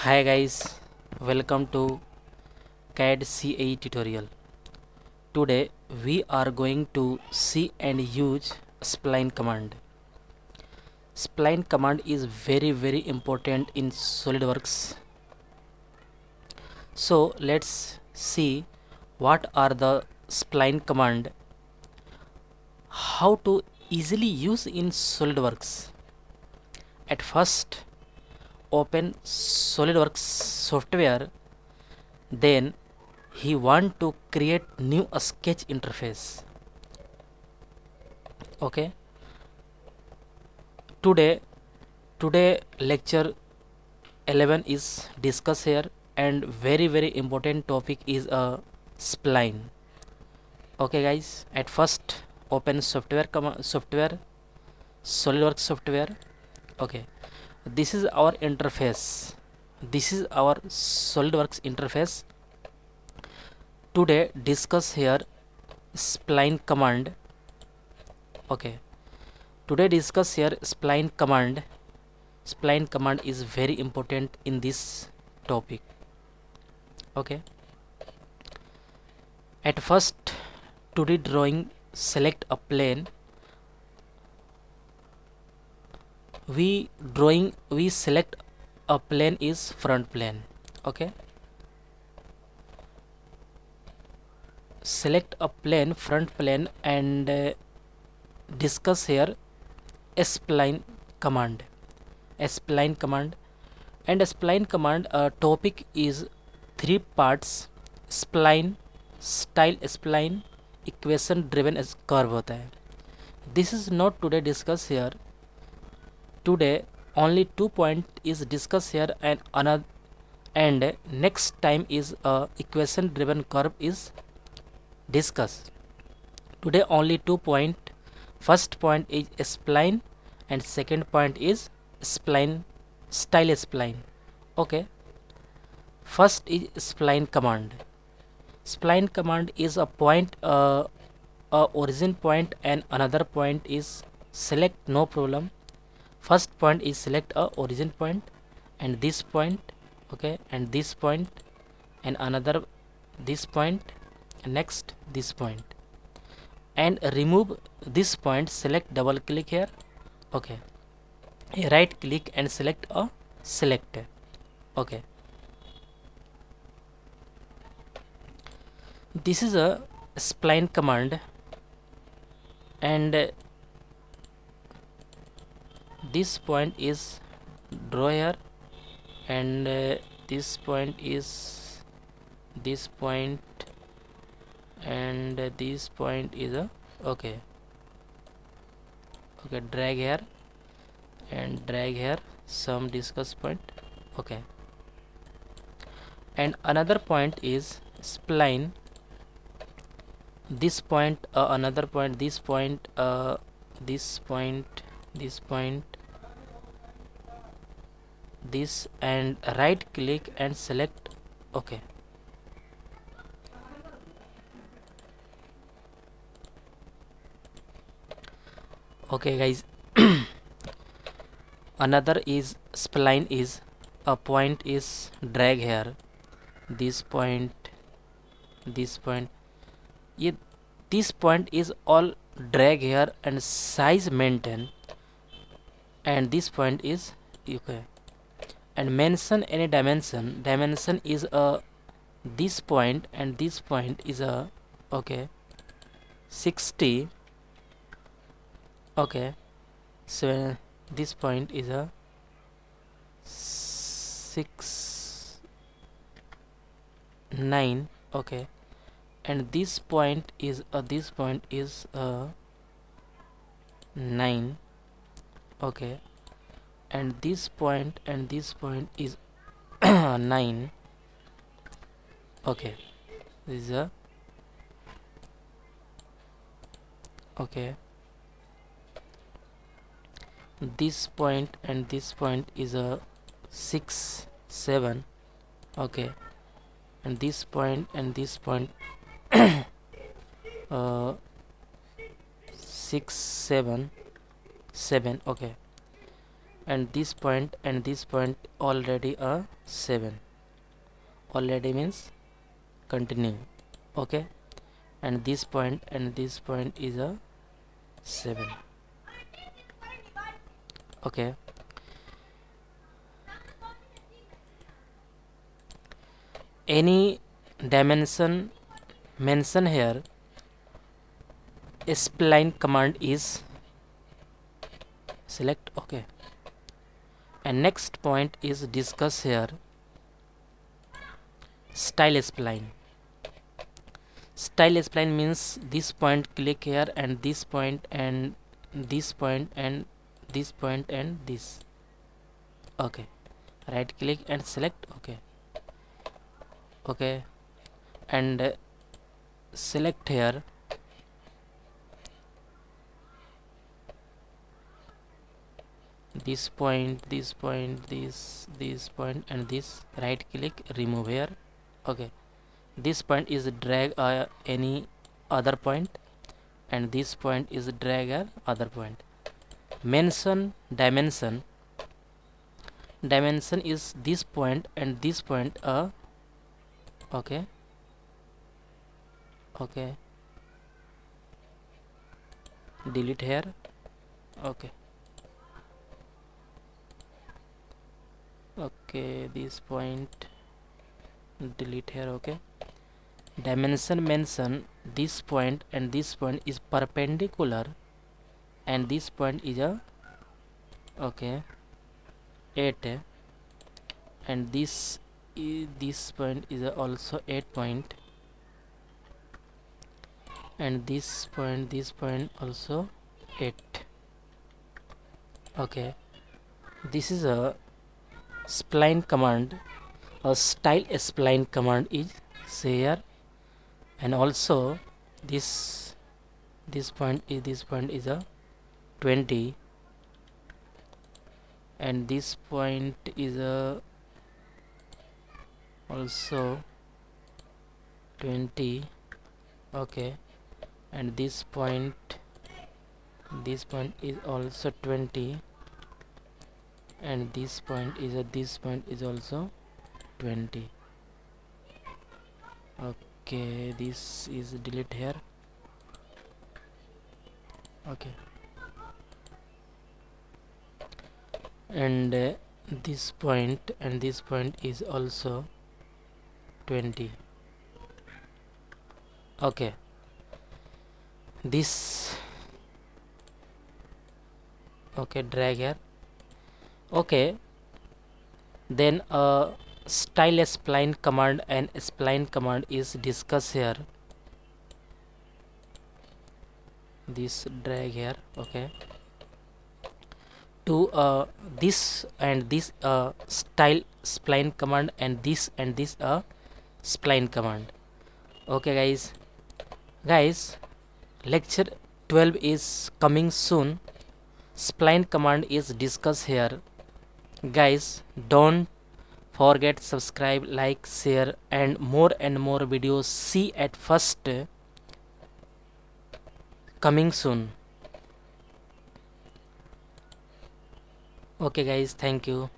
Hi guys, welcome to CAD CAE tutorial. Today we are going to see and use spline command. Spline command is very important in Solidworks. So let's see what are the spline command, how to easily use in Solidworks. At first open Solidworks software, then he want to create new sketch interface. Okay, today lecture 11 is discussed here, and very important topic is a spline. Okay guys, at first open software Solidworks software. Okay, this is our interface, this is our Solidworks interface. Today discuss here spline command. Okay, today discuss here spline command. Spline command is very important in this topic. Okay, at first 2D drawing, select a plane. We select a plane is front plane. Okay, select a plane, front plane, and discuss here spline command. Spline command and spline command topic is 3 parts: spline, style spline, equation driven curve होता है. This is not today discuss here. Today only 2 point is discussed here, and another and next time is equation driven curve is discussed. Today only 2 point. First point is spline and second point is spline, style spline. Okay, first is spline command. Spline command is a point, a origin point, and another point is select, no problem. First point is select a origin point and this point. Okay, and this point, and another this point, and next this point, and remove this point. Select, double click here. Okay, right click and select a selector. Okay, this is a spline command, and this point is draw here, and this point is this point, and this point is a okay, drag here and drag here, some discuss point. Okay, and another point is spline. This point, another point, this point, this point, this point, this, and right click and select. Okay, okay guys. Another is spline is a point is drag here, this point, this point. This point is all drag here and size maintain, and this point is okay, and mention any dimension. Dimension is a this point, and this point is a okay 60. Okay, so this point is a 9. Okay, and this point is this point is 9. Okay, and this point and this point is 9. Okay, this is a okay, this point and this point is a 6, 7. Okay, and this point and this point 6, 7, 7. Okay, and this point already a 7. Already means continue. Okay, and this point is a 7. Okay, any dimension mentioned here, spline command is select. Okay, and next point is discuss here, style spline. Style spline means this point click here, and this point and this point and this point and this. Okay, right click and select. Okay, okay, and select here this point, this point, this point and this. Right click, remove here. Okay, this point is drag any other point, and this point is drag a other point. Mention dimension. Dimension is this point and this point. Okay, okay, delete here. Okay, okay, this point delete here. Okay, dimension mention this point and this point is perpendicular, and this point is a okay 8, and this point is also 8 point, and this point also 8. Okay, this is a spline command. A style spline command is here, and also this point is a 20, and this point is a also 20. Okay, and this point is also 20, and this point is also 20. Okay, this is delete here. Okay, and this point is also 20. Okay, this okay, drag here. Okay, then style spline command and spline command is discussed here. This drag here. Okay, to this and this style spline command and this spline command. Okay guys, lecture 12 is coming soon. Spline command is discussed here. Guys, don't forget subscribe, like, share, and more videos see at first coming soon. Okay guys, thank you.